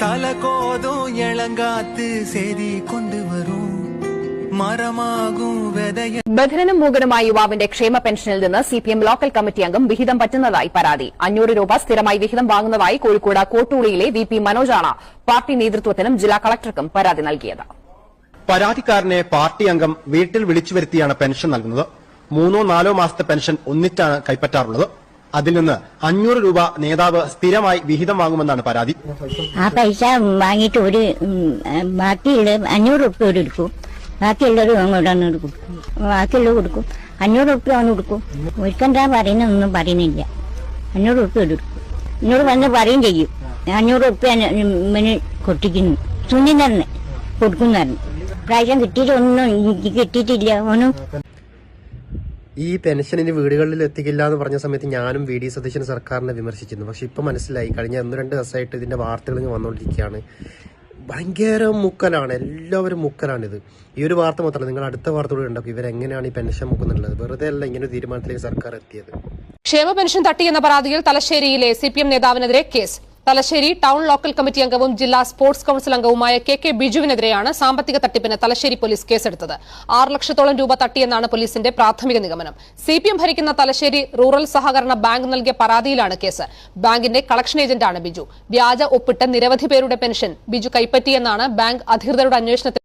തലകോതും ഇളങ്കാത്ത് സേതി കൊണ്ടുവരും മരമാകും വിതയ. ബധിരനും മൂകനുമായ യുവാവിന്റെ ക്ഷേമ പെൻഷനിൽ നിന്ന് സിപിഎം ലോക്കൽ കമ്മിറ്റി അംഗം വിഹിതം പറ്റുന്നതായി പരാതി. 500 രൂപ സ്ഥിരമായി വിഹിതം വാങ്ങുന്നതായി കോഴിക്കോട് കോട്ടൂളിയിലെ വി.പി. മനോജാണ് പാർട്ടി നേതൃത്വത്തിനും ജില്ലാ കളക്ടർക്കും പരാതി നൽകിയത്. പരാതിക്കാരനെ പാർട്ടി അംഗം വീട്ടിൽ വിളിച്ചു വരുത്തിയാണ് പെൻഷൻ നൽകുന്നത്. 3-4 മാസത്തെ പെൻഷൻ ഒന്നിച്ചാണ് കൈപ്പറ്റാറുള്ളത്. അതിൽ നിന്ന് 500 രൂപ നേതാവ് സ്ഥിരമായി വിഹിതം വാങ്ങുമെന്നാണ് പരാതി. ആ പൈസ വാങ്ങിയിട്ട് ഒരു ബാക്കിയുള്ള 500 രൂപ എടുക്കും, ബാക്കിയുള്ളവർ അങ്ങോട്ടാണ് കൊടുക്കും, ബാക്കിയുള്ളത് കൊടുക്കും. 500 രൂപ അവന് കൊടുക്കും. ഒരിക്കണ്ടാ പറയുന്നൊന്നും പറയുന്നില്ല. 500 രൂപ എടുക്കും. എന്നോട് വന്ന് പറയും ചെയ്യും, 500 രൂപ കൊട്ടിക്കുന്നു, സുന്നി തന്നെ കൊടുക്കുന്നു. പ്രാവശ്യം കിട്ടിയിട്ടൊന്നും എനിക്ക് കിട്ടിയിട്ടില്ല. അവനും ഈ പെൻഷനിന് വീടുകളിൽ എത്തിക്കില്ല എന്ന് പറഞ്ഞ സമയത്ത് ഞാനും വി.ഡി. സതീശൻ സർക്കാരിനെ വിമർശിച്ചിരുന്നു. പക്ഷെ ഇപ്പൊ മനസ്സിലായി, കഴിഞ്ഞ 1-2 ദിവസമായിട്ട് ഇതിന്റെ വാർത്തകൾ വന്നുകൊണ്ടിരിക്കുകയാണ്. ഭയങ്കര മുക്കലാണ്, എല്ലാവരും മുക്കലാണിത്. ഈ ഒരു വാർത്ത മാത്രമല്ല, നിങ്ങൾ അടുത്ത വാർത്തകൾ ഉണ്ടാക്കും ഇവരെങ്ങനെയാണ് ഈ പെൻഷൻ മുക്കുന്നുള്ളത്. വെറുതെ അല്ല ഇങ്ങനെ തീരുമാനത്തിലേക്ക് സർക്കാർ എത്തിയത്. ക്ഷേമ പെൻഷൻ തട്ടിയെന്ന പരാതിയിൽ തലശ്ശേരിയിലെ സിപിഎം നേതാവിനെതിരെ കേസ്. തലശ്ശേരി ടൌൺ ലോക്കൽ കമ്മിറ്റി അംഗവും ജില്ലാ സ്പോർട്സ് കൌൺസിൽ അംഗവുമായ കെ ബിജുവിനെതിരെയാണ് സാമ്പത്തിക തട്ടിപ്പിന് തലശ്ശേരി പോലീസ് കേസെടുത്തത്. 6 ലക്ഷത്തോളം രൂപ തട്ടിയെന്നാണ് പോലീസിന്റെ പ്രാഥമിക നിഗമനം. സിപിഎം ഭരിക്കുന്ന തലശ്ശേരി റൂറൽ സഹകരണ ബാങ്ക് നൽകിയ പരാതിയിലാണ് കേസ്. ബാങ്കിന്റെ കളക്ഷൻ ഏജന്റാണ് ബിജു. വ്യാജ ഒപ്പിട്ട് നിരവധി പേരുടെ പെൻഷൻ ബിജു കൈപ്പറ്റിയെന്നാണ് ബാങ്ക് അധികൃതരുടെ അന്വേഷണത്തിൽ